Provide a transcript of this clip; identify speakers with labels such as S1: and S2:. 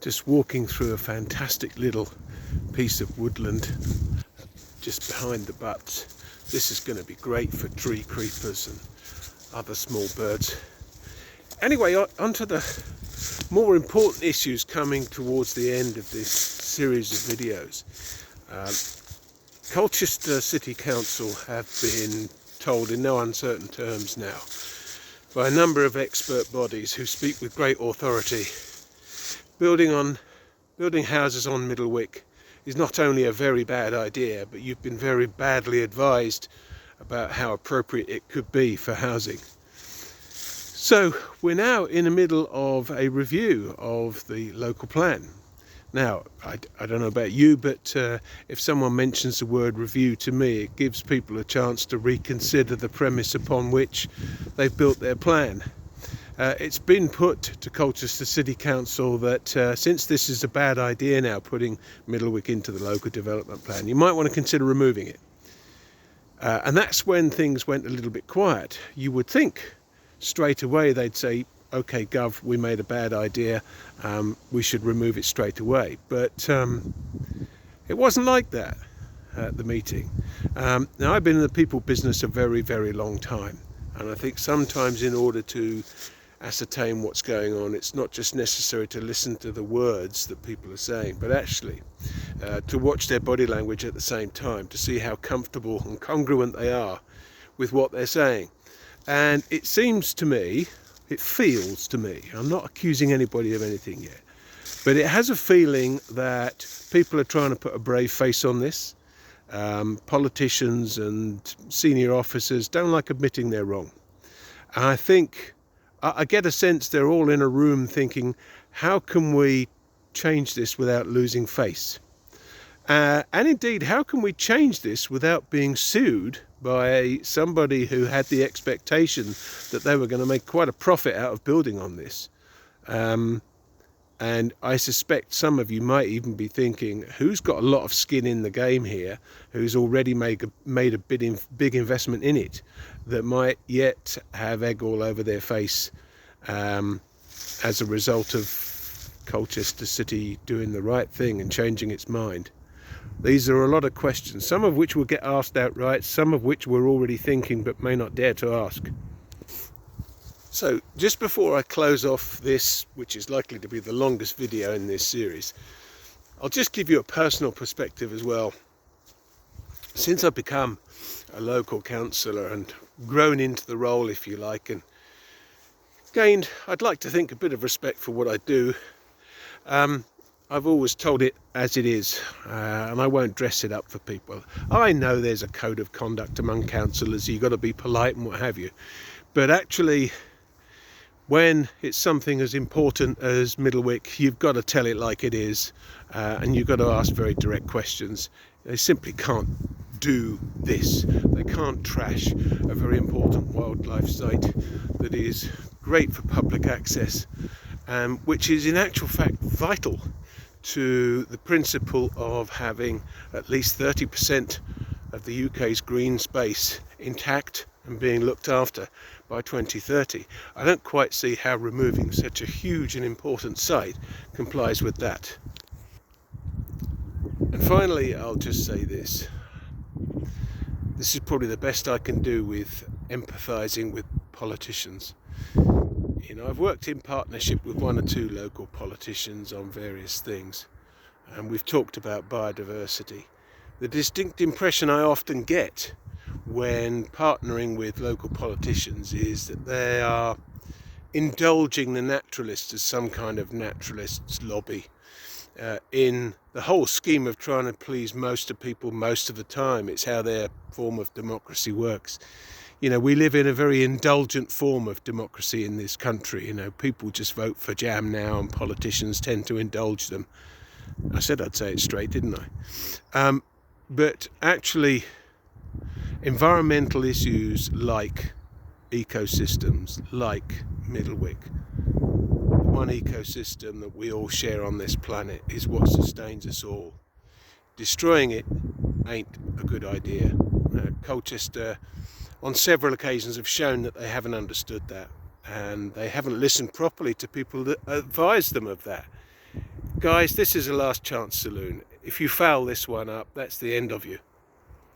S1: Just walking through a fantastic little piece of woodland just behind the butts. This is going to be great for tree creepers and other small birds. Anyway, onto the more important issues coming towards the end of this series of videos. Colchester City Council have been told in no uncertain terms now by a number of expert bodies who speak with great authority, building houses on Middlewick is not only a very bad idea, but you've been very badly advised about how appropriate it could be for housing. So we're now in the middle of a review of the local plan. Now, I don't know about you, but if someone mentions the word review to me, it gives people a chance to reconsider the premise upon which they've built their plan. It's been put to Colchester City Council that since this is a bad idea now, putting Middlewick into the local development plan, you might want to consider removing it. And that's when things went a little bit quiet. You would think straight away they'd say, okay, Gov, we made a bad idea, we should remove it straight away. But it wasn't like that at the meeting. Now, I've been in the people business a very, very long time. And I think sometimes in order to ascertain what's going on, it's not just necessary to listen to the words that people are saying, but actually to watch their body language at the same time, to see how comfortable and congruent they are with what they're saying. And it seems to me, it feels to me, I'm not accusing anybody of anything yet, but it has a feeling that people are trying to put a brave face on this. Politicians and senior officers don't like admitting they're wrong. And I think, I get a sense they're all in a room thinking, how can we change this without losing face? And indeed, how can we change this without being sued by somebody who had the expectation that they were going to make quite a profit out of building on this? And I suspect some of you might even be thinking, who's got a lot of skin in the game here, who's already made a big investment in it, that might yet have egg all over their face as a result of Colchester City doing the right thing and changing its mind. These are a lot of questions, some of which will get asked outright, some of which we're already thinking but may not dare to ask. So just before I close off this, which is likely to be the longest video in this series, I'll just give you a personal perspective as well. Since I've become a local councillor and grown into the role, if you like, and gained, I'd like to think, a bit of respect for what I do, I've always told it as it is, and I won't dress it up for people. I know there's a code of conduct among councillors, you've got to be polite and what have you, but actually, when it's something as important as Middlewick, you've got to tell it like it is, and you've got to ask very direct questions. They simply can't do this. They can't trash a very important wildlife site that is great for public access, which is in actual fact vital to the principle of having at least 30% of the UK's green space intact and being looked after by 2030. I don't quite see how removing such a huge and important site complies with that. And finally, I'll just say this. This is probably the best I can do with empathising with politicians. You know, I've worked in partnership with one or two local politicians on various things, and we've talked about biodiversity. The distinct impression I often get when partnering with local politicians is that they are indulging the naturalists as some kind of naturalists lobby in the whole scheme of trying to please most of people most of the time. It's how their form of democracy works. You know, we live in a very indulgent form of democracy in this country. You know, people just vote for jam now and politicians tend to indulge them. I said I'd say it straight, didn't I? But actually, environmental issues like ecosystems, like Middlewick, the one ecosystem that we all share on this planet, is what sustains us all. Destroying it ain't a good idea. Colchester on several occasions have shown that they haven't understood that, and they haven't listened properly to people that advise them of that. guys, this is a last chance saloon. If you foul this one up, that's the end of you.